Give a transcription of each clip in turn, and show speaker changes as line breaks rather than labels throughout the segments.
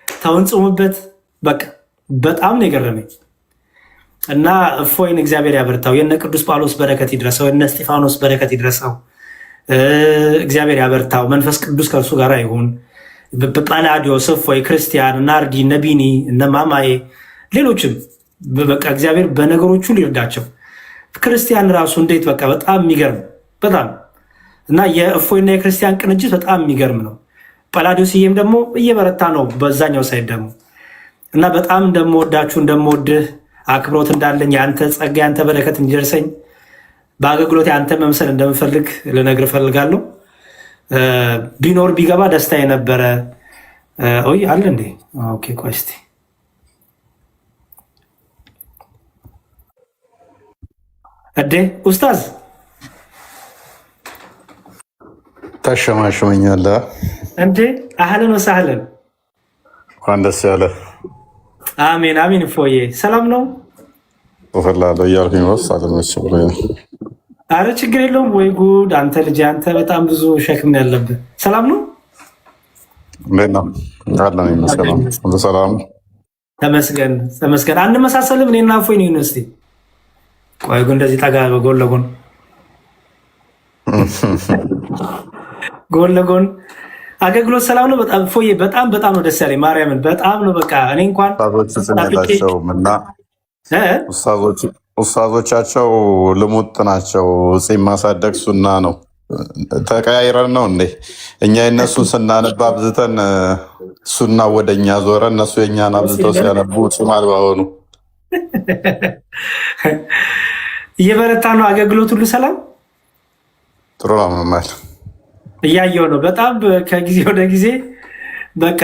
ተወንጽሙበት። በቃ በጣም ነው የገረመኝ እና እፎይን እግዚአብሔር ያበርታው። የነ ቅዱስ ጳውሎስ በረከት ይድረሰው፣ የነ እስጢፋኖስ በረከት ይድረሰው። እግዚአብሔር ያበርታው። መንፈስ ቅዱስ ከእርሱ ጋር ይሁን። ጳላዲዮስ፣ እፎይ፣ ክርስቲያን፣ ናርዲ፣ ነቢኒ፣ እነ ማማዬ፣ ሌሎችም በቃ እግዚአብሔር በነገሮቹ ሊርዳቸው። ክርስቲያን ራሱ እንዴት በቃ በጣም የሚገርም በጣም እና የእፎይና የክርስቲያን ቅንጅት በጣም የሚገርም ነው። ጳላዲዮስዬም ደግሞ እየበረታ ነው በዛኛው ሳይድ ደግሞ እና በጣም እንደምወዳችሁ እንደምወድህ አክብሮት እንዳለኝ የአንተ ጸጋ የአንተ በረከት እንዲደርሰኝ በአገልግሎት የአንተ መምሰል እንደምፈልግ ልነግር እፈልጋለሁ። ቢኖር ቢገባ ደስታ የነበረ ይ አለ እንዴ? ኦኬ ቆይ እስኪ እዴ ኡስታዝ
ታሸማሽመኛለህ
እንዴ? አህለን ወሳህለን
እንኳን ደስ ያለ።
አሜን አሜን። ፎዬ ሰላም ነው
እፈላለሁ እያልኩኝ ወስ
አረ ችግር የለውም። ወይ ጉድ አንተ ልጅ አንተ በጣም ብዙ ሸክም ያለብህ። ሰላም ነው
እንዴት ነው? አለን ይመስገን ሁሉ ሰላም
ተመስገን ተመስገን። አንመሳሰልም እኔና እፎይ ነው ዩኒቨርሲቲ። ቆይ ጉ እንደዚህ ጠጋ ጎን ለጎን ጎን ለጎን አገልግሎት ሰላም ነው። በጣም ፎዬ በጣም በጣም ነው ደስ ያለኝ። ማርያምን በጣም ነው በቃ እኔ እንኳን
እና ኡስታዞቻቸው ልሙጥ ናቸው። ጺም ማሳደግ ሱና ነው። ተቀያይረን ነው እንዴ? እኛ የነሱን ስናነባ አብዝተን ሱና ወደ እኛ ዞረ፣ እነሱ የእኛን አብዝተው ሲያነቡ ጺም አልባ ሆኑ።
እየበረታ ነው አገልግሎት ሁሉ ሰላም
ጥሩ ነው። መማል
እያየው ነው በጣም ከጊዜ ወደ ጊዜ በቃ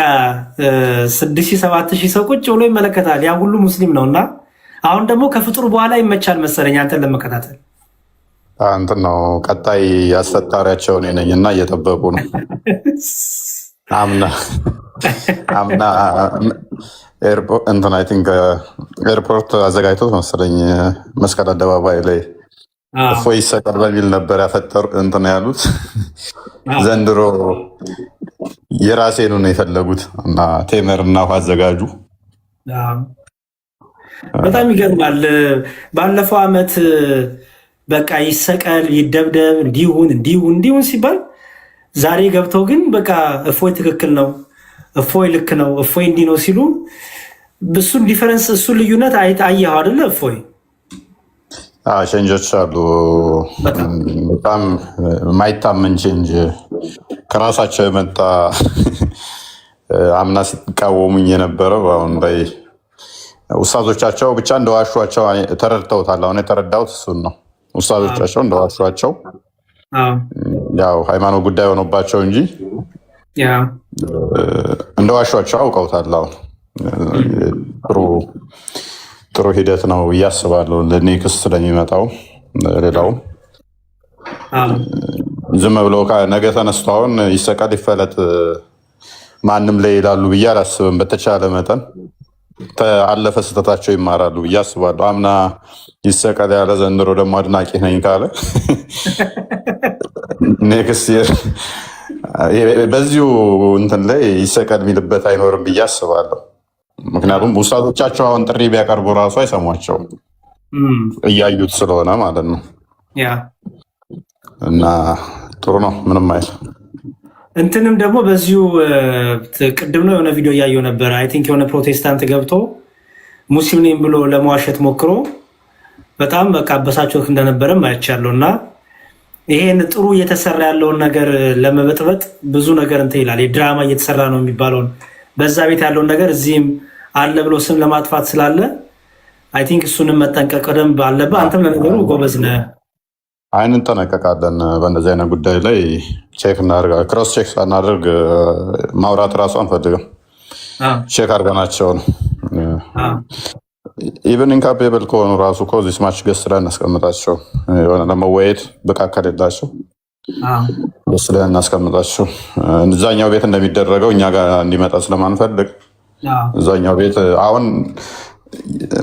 6,000 7,000 ሰው ቁጭ ብሎ ይመለከታል። ያ ሁሉ ሙስሊም ነው እና አሁን ደግሞ ከፍጡር በኋላ ይመቻል መሰለኝ አንተን ለመከታተል።
እንትን ነው ቀጣይ አስፈጣሪያቸው እኔ ነኝ እና እየጠበቁ ነው። አምና እንትን አይ ቲንክ ኤርፖርት አዘጋጅቶት መሰለኝ መስቀል አደባባይ ላይ እፎይ ይሰቀል በሚል ነበር ያፈጠሩ እንትን ያሉት። ዘንድሮ የራሴኑ ነው የፈለጉት እና ቴመር እና ውሃ አዘጋጁ።
በጣም ይገርማል። ባለፈው ዓመት በቃ ይሰቀል ይደብደብ እንዲሁን ሲባል ዛሬ ገብተው ግን በቃ እፎይ ትክክል ነው፣ እፎይ ልክ ነው፣ እፎይ እንዲህ ነው ሲሉ እሱን ዲፈረንስ እሱን ልዩነት አየኸው አይደለ? እፎይ
ቼንጆች አሉ። በጣም የማይታመን ቼንጅ ከራሳቸው የመጣ አምና ሲቃወሙኝ የነበረው አሁን ላይ ኡስታዞቻቸው ብቻ እንደዋሿቸው ተረድተውታል። አሁን የተረዳሁት እሱን ነው። ኡስታዞቻቸው እንደዋሿቸው ያው ሃይማኖት ጉዳይ ሆኖባቸው እንጂ እንደዋሿቸው አውቀውታል። አሁን ጥሩ ሂደት ነው እያስባለሁ ለኔክስት ስለሚመጣው። ሌላው ዝም ብለው ነገ ተነስቶ አሁን ይሰቀል ይፈለጥ ማንም ላይ ይላሉ ብዬ አላስብም። በተቻለ መጠን አለፈ ስህተታቸው ይማራሉ ብዬ አስባለሁ። አምና ይሰቀል ያለ ዘንድሮ ደግሞ አድናቂ ነኝ ካለ ኔክስት ይር በዚሁ እንትን ላይ ይሰቀል የሚልበት አይኖርም ብዬ አስባለሁ። ምክንያቱም ኡስታዞቻቸው አሁን ጥሪ ቢያቀርቡ ራሱ አይሰሟቸውም እያዩት ስለሆነ ማለት ነው። እና ጥሩ ነው ምንም አይል።
እንትንም ደግሞ በዚሁ ቅድም ነው የሆነ ቪዲዮ እያየው ነበር። አይ ቲንክ የሆነ ፕሮቴስታንት ገብቶ ሙስሊም ነኝ ብሎ ለመዋሸት ሞክሮ በጣም በቃ አበሳጮት እንደነበረም አይቻለሁ። እና ይሄን ጥሩ እየተሰራ ያለውን ነገር ለመበጥበጥ ብዙ ነገር እንትን ይላል። የድራማ እየተሰራ ነው የሚባለውን በዛ ቤት ያለውን ነገር እዚህም አለ ብሎ ስም ለማጥፋት ስላለ አይ ቲንክ እሱንም መጠንቀቅ ደንብ አለብህ። አንተም ለነገሩ ጎበዝ ነህ።
እንጠነቀቃለን በእንደዚህ አይነት ጉዳይ ላይ ቼክ እናደርጋለን። ክሮስ ቼክ ሳናደርግ ማውራት እራሱ አንፈልግም። ቼክ አድርገናቸው ነው። ኢቨን ኢንካፔብል ከሆኑ ራሱ ዚስ ማች ገስ ላይ እናስቀምጣቸው። የሆነ ለመወየት ብቃት ከሌላቸው ገስ ላይ እናስቀምጣቸው። እዛኛው ቤት እንደሚደረገው እኛ ጋር እንዲመጣ ስለማንፈልግ እዛኛው ቤት አሁን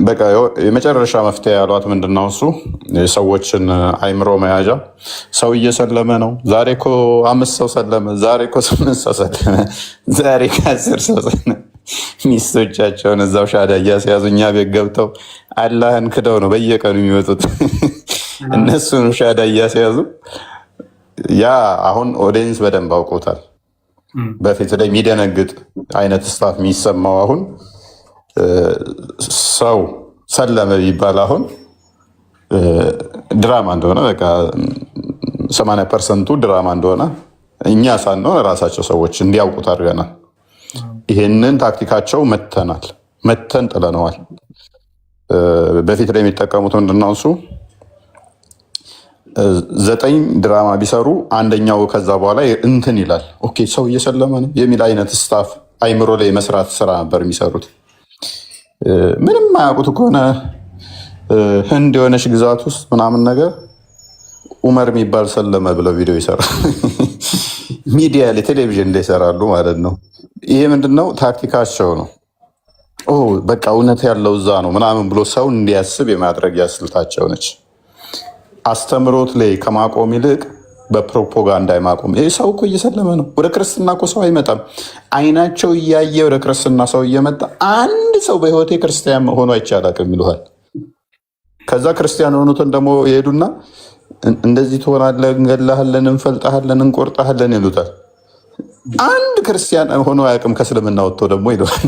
በቃ የመጨረሻ መፍትሄ ያሏት ምንድነው? እሱ የሰዎችን አይምሮ መያዣ። ሰው እየሰለመ ነው። ዛሬ እኮ 5 ሰው ሰለመ፣ ዛሬ እኮ 8 ሰው ሰለመ፣ ዛሬ ከ10 ሰው ሰለመ። ሚስቶቻቸውን እዛው ሻዳ እያስያዙ እኛ ቤት ገብተው አላህን ክደው ነው በየቀኑ የሚወጡት። እነሱን ሻዳ እያስያዙ ያ አሁን ኦዲየንስ በደንብ አውቆታል። በፊት ላይ የሚደነግጥ አይነት ስታፍ የሚሰማው አሁን ሰው ሰለመ ቢባል አሁን ድራማ እንደሆነ በቃ 80%ቱ ድራማ እንደሆነ እኛ ሳንሆን ራሳቸው ሰዎች እንዲያውቁት አድርገናል። ይህንን ታክቲካቸው መተን ጥለነዋል። በፊት ላይ የሚጠቀሙት ምንድነው? እሱ 9 ድራማ ቢሰሩ አንደኛው ከዛ በኋላ እንትን ይላል፣ ኦኬ ሰው እየሰለመ ነው የሚል አይነት ስታፍ አይምሮ ላይ መስራት ስራ ነበር የሚሰሩት። ምንም አያውቁት ከሆነ ህንድ የሆነች ግዛት ውስጥ ምናምን ነገር ኡመር የሚባል ሰለመ ብለው ቪዲዮ ይሰራል። ሚዲያ ላይ ቴሌቪዥን ላይ ይሰራሉ ማለት ነው። ይሄ ምንድነው? ታክቲካቸው ነው። በቃ እውነት ያለው እዛ ነው ምናምን ብሎ ሰው እንዲያስብ የማድረጊያ ስልታቸው ነች። አስተምሮት ላይ ከማቆም ይልቅ በፕሮፓጋንዳ የማቆም። ይህ ሰው እኮ እየሰለመ ነው፣ ወደ ክርስትና እኮ ሰው አይመጣም። አይናቸው እያየ ወደ ክርስትና ሰው እየመጣ አንድ ሰው በህይወቴ ክርስቲያን ሆኖ አይቻላቅም ይሉሃል። ከዛ ክርስቲያን የሆኑትን ደግሞ ይሄዱና እንደዚህ ትሆናለህ፣ እንገላሃለን፣ እንፈልጣሃለን፣ እንቆርጣሃለን ይሉታል። አንድ ክርስቲያን ሆኖ አያውቅም ከእስልምና ወጥቶ ደግሞ ይለዋል።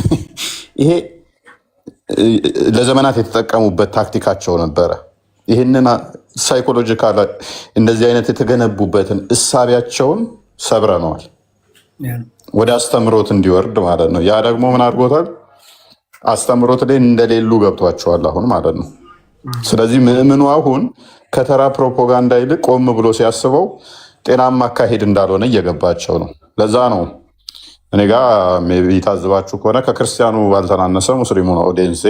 ይሄ ለዘመናት የተጠቀሙበት ታክቲካቸው ነበረ። ይህንን ሳይኮሎጂካል እንደዚህ አይነት የተገነቡበትን እሳቢያቸውን ሰብረነዋል፣ ወደ አስተምሮት እንዲወርድ ማለት ነው። ያ ደግሞ ምን አድርጎታል? አስተምሮት ላይ እንደሌሉ ገብቷቸዋል አሁን ማለት ነው። ስለዚህ ምዕምኑ አሁን ከተራ ፕሮፓጋንዳ ይልቅ ቆም ብሎ ሲያስበው ጤናማ አካሄድ እንዳልሆነ እየገባቸው ነው። ለዛ ነው እኔ ጋ ሜይ ቢ ታዝባችሁ ከሆነ ከክርስቲያኑ ባልተናነሰ ሙስሊሙ ነው ኦዲየንሴ።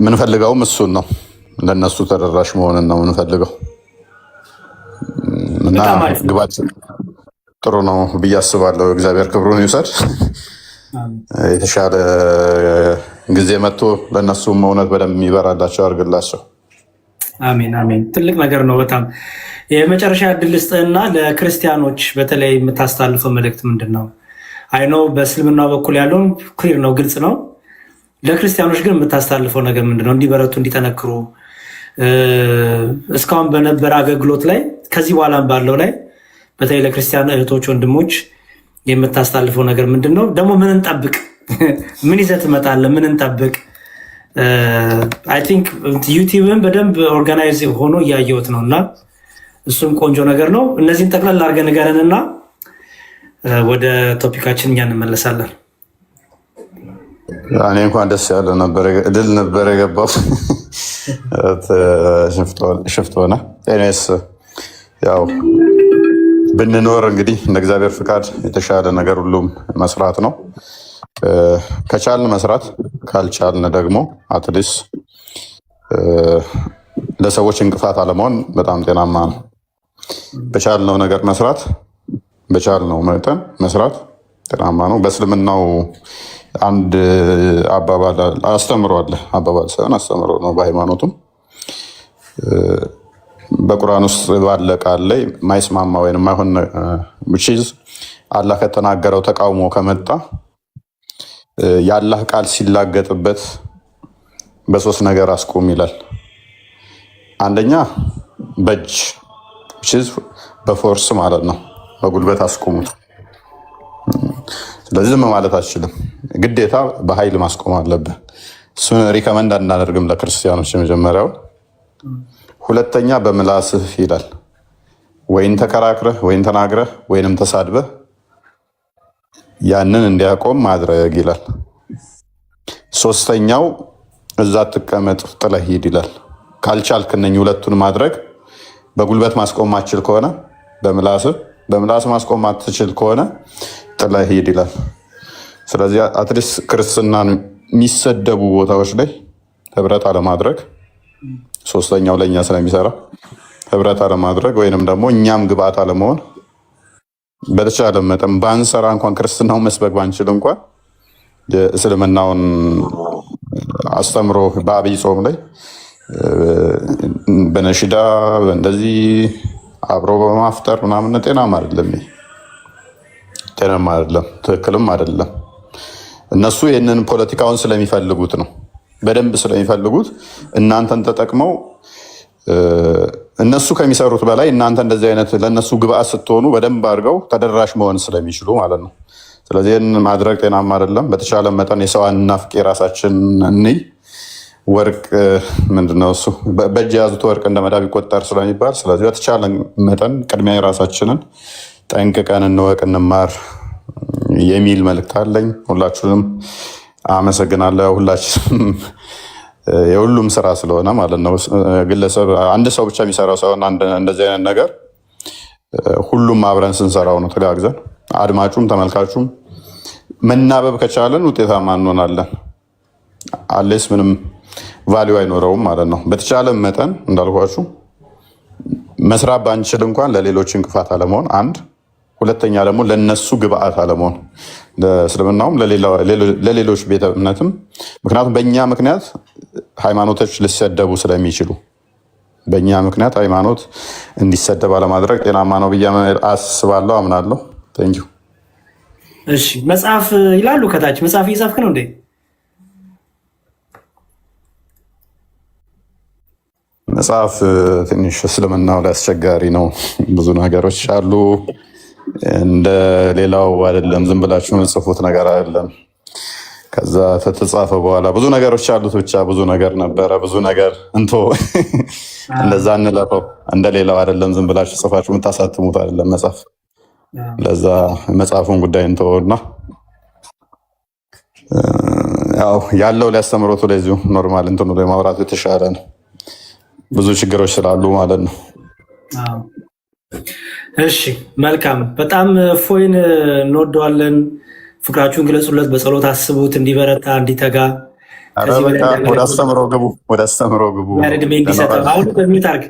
ምንፈልገውም እሱን ነው፣ ለነሱ ተደራሽ መሆንን ነው ምንፈልገው እና ግባችን ጥሩ ነው ብዬ አስባለሁ። እግዚአብሔር ክብሩን ይውሰድ። የተሻለ ጊዜ መጥቶ ለእነሱም እውነት በደንብ የሚበራላቸው አድርግላቸው።
አሜን አሜን። ትልቅ ነገር ነው በጣም። የመጨረሻ እድል ስጥህና ለክርስቲያኖች በተለይ የምታስተላልፈው መልእክት ምንድን ነው? አይኖ በእስልምና በኩል ያለውን ክሊር ነው፣ ግልጽ ነው። ለክርስቲያኖች ግን የምታስተላልፈው ነገር ምንድን ነው? እንዲበረቱ፣ እንዲጠነክሩ እስካሁን በነበረ አገልግሎት ላይ ከዚህ በኋላ ባለው ላይ በተለይ ለክርስቲያን እህቶች ወንድሞች የምታስተላልፈው ነገር ምንድን ነው? ደግሞ ምን እንጠብቅ? ምን ይዘህ ትመጣለህ? ምን እንጠብቅ? አይ ቲንክ ዩቲዩብን በደንብ ኦርጋናይዝ ሆኖ እያየሁት ነው እና እሱም ቆንጆ ነገር ነው። እነዚህን ጠቅላላ አድርገህ ንገረንና ወደ ቶፒካችን እኛ እንመለሳለን።
እኔ እንኳን ደስ ያለ ድል ነበር የገባው ሽፍት ሆነ። ኔስ ያው ብንኖር እንግዲህ እንደ እግዚአብሔር ፍቃድ የተሻለ ነገር ሁሉም መስራት ነው። ከቻልን መስራት፣ ካልቻልን ደግሞ አትሊስት ለሰዎች እንቅፋት አለመሆን በጣም ጤናማ ነው። በቻልነው ነገር መስራት፣ በቻልነው መጠን መስራት ጤናማ ነው። በእስልምናው አንድ አባባል አስተምሯል፣ አባባል ሳይሆን አስተምሮ ነው። በሃይማኖቱም በቁርአን ውስጥ ባለ ቃል ላይ ማይስማማ ወይም ማይሆን ዊችዝ አላህ ከተናገረው ተቃውሞ ከመጣ የአላህ ቃል ሲላገጥበት በ3 ነገር አስቁም ይላል። አንደኛ በእጅ ዊችዝ በፎርስ ማለት ነው፣ በጉልበት አስቁሙት። ስለዚህ ዝም ማለት አትችልም፣ ግዴታ በኃይል ማስቆም አለብህ። እሱን ሪከመንድ አናደርግም ለክርስቲያኖች። የመጀመሪያው። ሁለተኛ በምላስህ ይላል። ወይን ተከራክረህ ወይን ተናግረህ ወይንም ተሳድበህ ያንን እንዲያቆም ማድረግ ይላል። ሶስተኛው እዛ ትቀመጥ ጥለህ ሂድ ይላል። ካልቻልክ እነኝህ ሁለቱን ማድረግ በጉልበት ማስቆም ማትችል ከሆነ በምላስ ማስቆም ማትችል ከሆነ ጥለህ ሂድ ይላል። ስለዚህ አትሊስት ክርስትናን የሚሰደቡ ቦታዎች ላይ ህብረት አለማድረግ፣ ሶስተኛው ለእኛ ስለሚሰራ ህብረት አለማድረግ ወይንም ደግሞ እኛም ግብአት አለመሆን፣ በተቻለ መጠን ባንሰራ እንኳን ክርስትናው መስበክ ባንችል እንኳን የእስልምናውን አስተምሮ በአብይ ጾም ላይ በነሽዳ እንደዚህ አብሮ በማፍጠር ምናምን ጤናማ አይደለም፣ ጤናማ አይደለም፣ ትክክልም አይደለም። እነሱ ይህንን ፖለቲካውን ስለሚፈልጉት ነው፣ በደንብ ስለሚፈልጉት እናንተን ተጠቅመው እነሱ ከሚሰሩት በላይ እናንተ እንደዚህ አይነት ለእነሱ ግብአት ስትሆኑ በደንብ አድርገው ተደራሽ መሆን ስለሚችሉ ማለት ነው። ስለዚህ ይህን ማድረግ ጤናማ አይደለም። በተቻለ መጠን የሰው አናፍቅ፣ የራሳችን እንይ። ወርቅ ምንድነው እሱ በእጅ የያዙት ወርቅ እንደ መዳብ ይቆጠር ስለሚባል፣ ስለዚህ በተቻለ መጠን ቅድሚያ የራሳችንን ጠንቅቀን እንወቅ፣ እንማር የሚል መልእክት አለኝ። ሁላችሁንም አመሰግናለሁ። ሁላችንም የሁሉም ስራ ስለሆነ ማለት ነው። ግለሰብ አንድ ሰው ብቻ የሚሰራው ሳይሆን እንደዚህ አይነት ነገር ሁሉም አብረን ስንሰራው ነው ተጋግዘን፣ አድማጩም ተመልካቹም መናበብ ከቻለን ውጤታማ እንሆናለን። አሌስ ምንም ቫሊዩ አይኖረውም ማለት ነው። በተቻለ መጠን እንዳልኳችሁ መስራት ባንችል እንኳን ለሌሎች እንቅፋት አለመሆን አንድ፣ ሁለተኛ ደግሞ ለነሱ ግብአት አለመሆን፣ ለእስልምናውም ለሌሎች ቤተ እምነትም። ምክንያቱም በእኛ ምክንያት ሃይማኖቶች ሊሰደቡ ስለሚችሉ በእኛ ምክንያት ሃይማኖት እንዲሰደብ አለማድረግ ጤናማ ነው ብዬ አስባለሁ፣ አምናለሁ። ቴንኪው።
እሺ መጽሐፍ ይላሉ ከታች። መጽሐፍ እየጻፍክ ነው እንዴ?
መጽሐፍ ትንሽ እስልምናው ላይ አስቸጋሪ ነው። ብዙ ነገሮች አሉ። እንደ ሌላው አይደለም። ዝም ብላችሁ የምጽፉት ነገር አይደለም። ከዛ ተተጻፈ በኋላ ብዙ ነገሮች አሉት። ብቻ ብዙ ነገር ነበረ፣ ብዙ ነገር እንቶ እንደዛ እንለፈው። እንደ ሌላው አይደለም። ዝም ብላችሁ ጽፋችሁ የምታሳትሙት አይደለም መጽሐፍ። ለዛ መጽሐፉን ጉዳይ እንተውና ያው ያለው ሊያስተምሮቱ ለዚሁ ኖርማል እንትኑ ላይ ማውራቱ የተሻለ ነው። ብዙ ችግሮች ስላሉ ማለት ነው።
እሺ መልካም። በጣም እፎይን እንወደዋለን። ፍቅራችሁን ግለጹለት፣ በጸሎት አስቡት፣ እንዲበረታ እንዲተጋ።
ወደ አስተምሮ ግቡ፣ ወደ አስተምሮ ግቡ።
እድሜ እንዲሰጠው አሁን በሚታርግ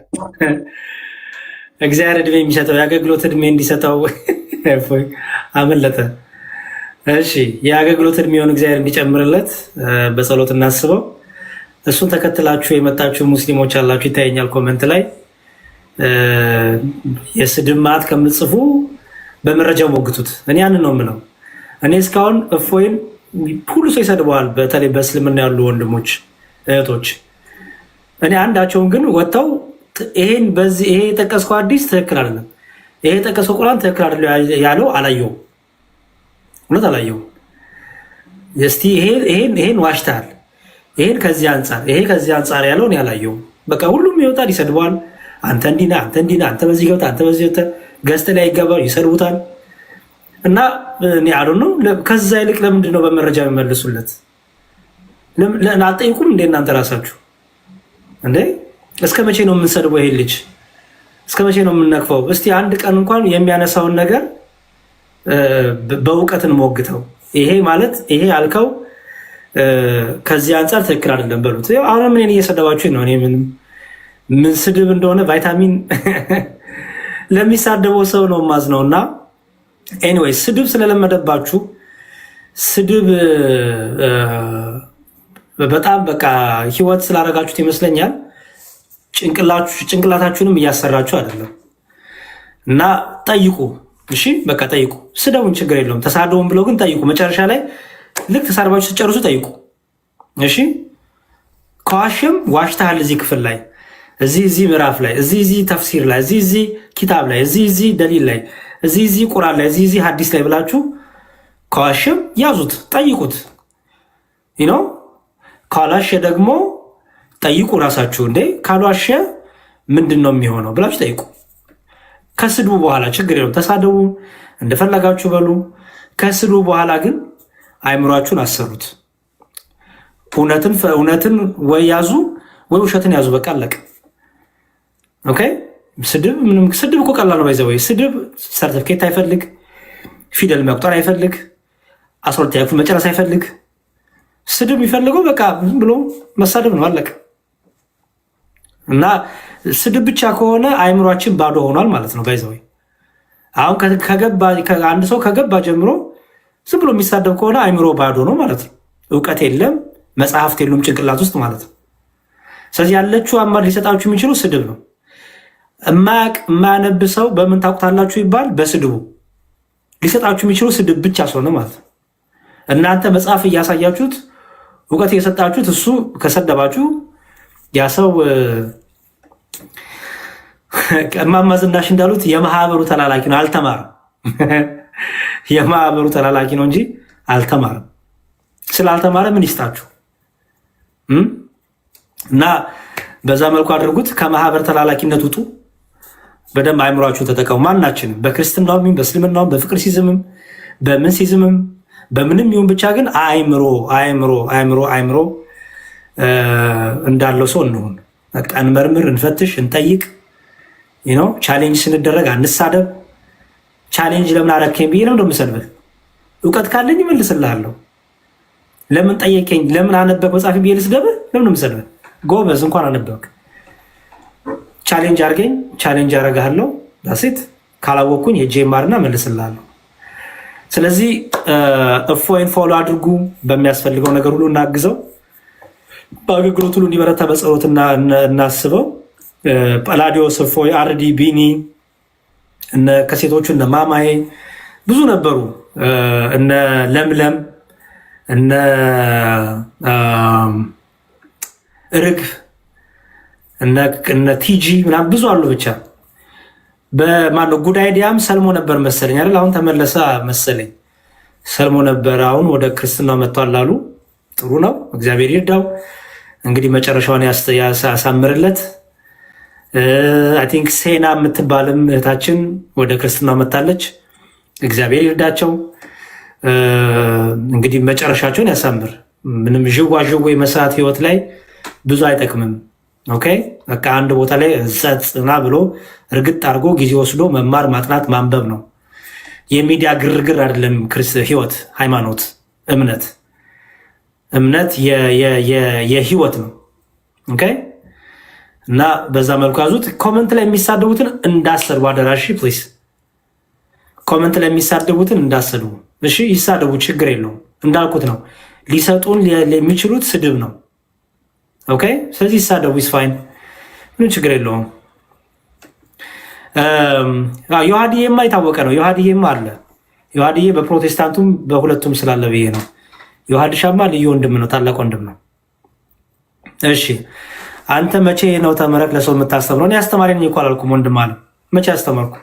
እግዚአብሔር እድሜ የሚሰጠው የአገልግሎት እድሜ እንዲሰጠው እፎይ አመለጠ። እሺ የአገልግሎት እድሜውን እግዚአብሔር እንዲጨምርለት በጸሎት እናስበው። እሱን ተከትላችሁ የመጣችሁ ሙስሊሞች አላችሁ፣ ይታየኛል ኮመንት ላይ የስድብ ማዕት ከምጽፉ በመረጃው ሞግቱት። እኔ ያንን ነው የምለው። እኔ እስካሁን እፎይን ሁሉ ሰው ይሰድበዋል፣ በተለይ በእስልምና ያሉ ወንድሞች እህቶች። እኔ አንዳቸውን ግን ወጥተው ይሄን በዚህ ይሄ የጠቀስከው አዲስ ትክክል አይደለም፣ ይሄ የጠቀስከው ቁርአን ትክክል አይደለም ያለው አላየውም፣ እውነት አላየውም። እስቲ ይሄን ዋሽተሃል፣ ይሄን ከዚህ አንጻር ይሄ ከዚህ አንጻር ያለውን ያላየውም። በቃ ሁሉም ይወጣል ይሰድበዋል። አንተ እንዲና አንተ እንዲና አንተ በዚህ ገብተህ አንተ በዚህ ገብተህ ገዝተ ላይ ይገባል ይሰድቡታል። እና እኔ አሉ ነው። ከዛ ይልቅ ለምንድን ነው በመረጃ የሚመልሱለት? አጠይቁም እንደ እናንተ ራሳችሁ እንዴ? እስከ መቼ ነው የምንሰድበው? ይሄ ልጅ እስከ መቼ ነው የምንነቅፈው? እስቲ አንድ ቀን እንኳን የሚያነሳውን ነገር በእውቀትን ሞግተው ይሄ ማለት ይሄ አልከው ከዚህ አንጻር ትክክል አይደለም በሉት። አሁንም እኔን እየሰደባችሁ ነው። እኔ ምን ስድብ እንደሆነ ቫይታሚን ለሚሳደበው ሰው ነው ማዝነው። እና ኤኒዌይ ስድብ ስለለመደባችሁ ስድብ በጣም በቃ ህይወት ስላደረጋችሁት ይመስለኛል። ጭንቅላታችሁንም እያሰራችሁ አይደለም። እና ጠይቁ፣ እሺ በቃ ጠይቁ። ስደቡን ችግር የለውም፣ ተሳደቡን ብለው ግን ጠይቁ። መጨረሻ ላይ ልክ ተሳድባችሁ ስትጨርሱ ጠይቁ። እሺ ከዋሽም ዋሽተሃል፣ እዚህ ክፍል ላይ እዚህ ምዕራፍ ላይ እዚህ ተፍሲር ላይ እዚህ ኪታብ ላይ እዚህ ደሊል ላይ እዚህ ቁርአን ላይ እዚህ ሐዲስ ላይ ብላችሁ ከዋሽም ያዙት፣ ጠይቁት። ነው ካላሸ ደግሞ ጠይቁ ራሳችሁ። እንዴ ካልዋሸ ምንድን ነው የሚሆነው ብላችሁ ጠይቁ። ከስድቡ በኋላ ችግር የለውም፣ ተሳደቡ፣ እንደፈለጋችሁ በሉ። ከስድቡ በኋላ ግን አይምሯችሁን አሰሩት። እውነትን ወይ ያዙ ወይ ውሸትን ያዙ። በቃ አለቀ። ኦኬ። ስድብ እኮ ቀላል ነው። ባይዘ ወይ ስድብ ሰርቲፊኬት አይፈልግ፣ ፊደል መቁጠር አይፈልግ፣ 12ኛ ክፍል መጨረስ አይፈልግ። ስድብ የሚፈልገው በቃ ብሎ መሳደብ ነው። አለቀ። እና ስድብ ብቻ ከሆነ አይምሯችን ባዶ ሆኗል ማለት ነው። ባይዘ ወይ አሁን አንድ ሰው ከገባ ጀምሮ ዝም ብሎ የሚሳደብ ከሆነ አይምሮ ባዶ ነው ማለት ነው። እውቀት የለም፣ መጽሐፍት የሉም ጭንቅላት ውስጥ ማለት ነው። ስለዚህ ያለችው አማራጭ ሊሰጣችሁ የሚችሉ ስድብ ነው። የማያነብ ሰው በምን ታውቁታላችሁ ይባል? በስድቡ ሊሰጣችሁ የሚችሉ ስድብ ብቻ ስለሆነ ማለት ነው። እናንተ መጽሐፍ እያሳያችሁት እውቀት እየሰጣችሁት እሱ ከሰደባችሁ ያ ሰው እማማ ዝናሽ እንዳሉት የማህበሩ ተላላኪ ነው፣ አልተማረም። የማህበሩ ተላላኪ ነው እንጂ አልተማረም። ስላልተማረ ምን ይስጣችሁ? እና በዛ መልኩ አድርጉት። ከማህበር ተላላኪነት ውጡ። በደንብ አይምሯችሁን ተጠቀሙ። ማናችንም በክርስትናውም በእስልምናውም በፍቅር ሲዝምም በምን ሲዝምም በምንም ይሁን ብቻ ግን አይምሮ አይምሮ አይምሮ አይምሮ እንዳለው ሰው እንሆን። በቃ እንመርምር፣ እንፈትሽ፣ እንጠይቅ። ቻሌንጅ ስንደረግ አንሳደብ። ቻሌንጅ ለምን አረከኝ ብዬ ነው እንደምሰድብህ። እውቀት ካለኝ እመልስልሃለሁ። ለምን ጠየቀኝ፣ ለምን አነበብክ መጽሐፍ ብዬ ልስደብህ? ለምን እንደምሰድብህ? ጎበዝ እንኳን አነበብክ። ቻሌንጅ አድርገኝ፣ ቻሌንጅ አደርግሃለሁ። ዳሴት ካላወቅኩኝ ሄጄ ማርና እመልስልሃለሁ። ስለዚህ እፎይን ፎሎ አድርጉ። በሚያስፈልገው ነገር ሁሉ እናግዘው። በአገልግሎት ሁሉ እንዲበረታ በጸሎት እናስበው። ጳላዲዮስ፣ እፎይ፣ አርዲ፣ ቢኒ፣ ከሴቶቹ እነ ማማዬ ብዙ ነበሩ። እነ ለምለም፣ እነ ርግብ፣ እነ ቲጂ ምናምን ብዙ አሉ። ብቻ በማነው ጉዳይ ዲያም ሰልሞ ነበር መሰለኝ አይደል? አሁን ተመለሰ መሰለኝ። ሰልሞ ነበር፣ አሁን ወደ ክርስትናው መጥቷል አሉ። ጥሩ ነው፣ እግዚአብሔር ይርዳው። እንግዲህ መጨረሻውን ያሳምርለት። አይ ቲንክ ሴና የምትባልም እህታችን ወደ ክርስትናው መታለች። እግዚአብሔር ይርዳቸው። እንግዲህ መጨረሻቸውን ያሳምር። ምንም ዥዋዥዌ መስራት ህይወት ላይ ብዙ አይጠቅምም። ኦኬ በቃ አንድ ቦታ ላይ ጽና ብሎ እርግጥ አድርጎ ጊዜ ወስዶ መማር፣ ማጥናት፣ ማንበብ ነው። የሚዲያ ግርግር አይደለም። ህይወት፣ ሃይማኖት፣ እምነት የህይወት ነው። ኦኬ እና በዛ መልኩ ያዙት። ኮመንት ላይ የሚሳደቡትን እንዳሰድቡ አደራሽ ፕሊስ። ኮመንት ላይ የሚሳደቡትን እንዳሰድቡ እሺ። ይሳደቡ፣ ችግር የለውም። እንዳልኩት ነው፣ ሊሰጡን የሚችሉት ስድብ ነው። ኦኬ ስለዚህ ይሳደቡ፣ ይስፋይን፣ ምንም ችግር የለውም። ዮሐድዬማ የታወቀ ነው። ዮሐድዬማ አለ። ዮሐድዬ በፕሮቴስታንቱም በሁለቱም ስላለ ብዬ ነው። ዮሐድሻማ ልዩ ወንድም ነው፣ ታላቅ ወንድም ነው። እሺ አንተ መቼ ነው ተመረቅ ለሰው የምታስተምረው? እኔ አስተማሪ ነኝ እኮ አላልኩም ወንድም አለ። መቼ አስተማርኩ?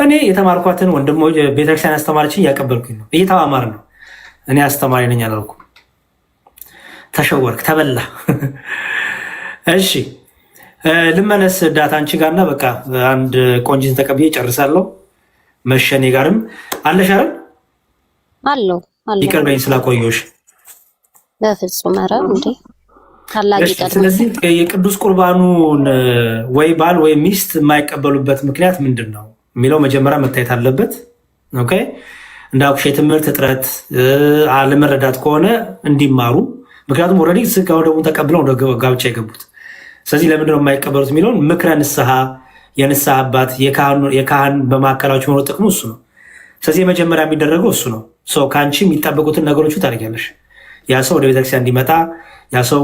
እኔ የተማርኳትን ወንድሞች ቤተክርስቲያን አስተማሪችን እያቀበልኩኝ ነው፣ እየተማማር ነው። እኔ አስተማሪ ነኝ አላልኩም። ተሸወርክ፣ ተበላ። እሺ ልመለስ ዳታ አንቺ ጋርና በቃ አንድ ቆንጂትን ተቀብዬ ጨርሳለሁ። መሸኔ ጋርም አለሽ አይደል? አለው ይቅርበኝ ስላቆየሁሽ።
በፍጹም ኧረ እንዴ
ስለዚህ የቅዱስ ቁርባኑን ወይ ባል ወይ ሚስት የማይቀበሉበት ምክንያት ምንድን ነው የሚለው መጀመሪያ መታየት አለበት። ኦኬ እንዳልኩሽ የትምህርት እጥረት አለመረዳት ከሆነ እንዲማሩ፣ ምክንያቱም ኦልሬዲ ስጋው ደግሞ ተቀብለው ወደ ጋብቻ የገቡት። ስለዚህ ለምንድነው የማይቀበሉት የሚለውን ምክረ ንስሐ፣ የንስሐ አባት፣ የካህን በማዕከላቸው መኖር ጥቅሙ እሱ ነው። ስለዚህ የመጀመሪያ የሚደረገው እሱ ነው። ከአንቺ የሚጠበቁትን ነገሮቹ ታደርጊያለሽ። ያ ሰው ወደ ቤተክርስቲያን እንዲመጣ ያ ሰው